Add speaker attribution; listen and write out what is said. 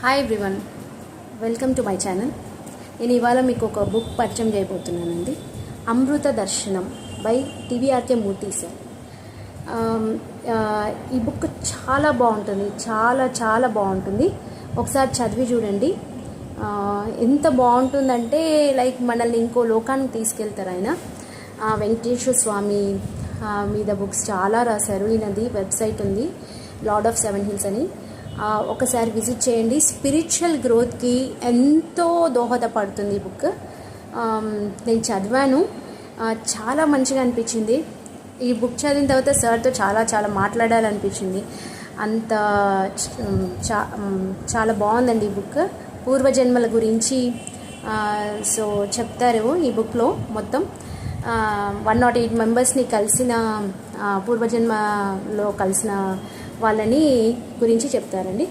Speaker 1: Hi everyone, welcome to my channel. నేను ఇవాళ మీకు ఒక బుక్ పరిచయం చేయబోతున్నానండి. అమృత దర్శనం బై టీవీఆర్కే మూర్తి సార్. ఈ బుక్ చాలా బాగుంటుంది, చాలా చాలా బాగుంటుంది. ఒకసారి చదివి చూడండి. ఎంత బాగుంటుందంటే లైక్ మనల్ని ఇంకో లోకానికి తీసుకెళ్తారు ఆయన. వెంకటేశ్వర స్వామి మీద బుక్స్ చాలా రాశారు. ఈయనది వెబ్సైట్ ఉంది, లార్డ్ ఆఫ్ సెవెన్ హిల్స్ అని. ఒకసారి విజిట్ చేయండి. స్పిరిచువల్ గ్రోత్కి ఎంతో దోహదపడుతుంది ఈ బుక్. నేను చదివాను, చాలా మంచిగా అనిపించింది. ఈ బుక్ చదివిన తర్వాత సార్తో చాలా చాలా మాట్లాడాలనిపించింది. అంత చాలా బాగుందండి ఈ బుక్. పూర్వజన్మల గురించి సో చెప్తారు ఈ బుక్లో. మొత్తం 108 మెంబర్స్ని కలిసిన, పూర్వజన్మలో కలిసిన వాళ్ళని గురించి చెప్తారండి.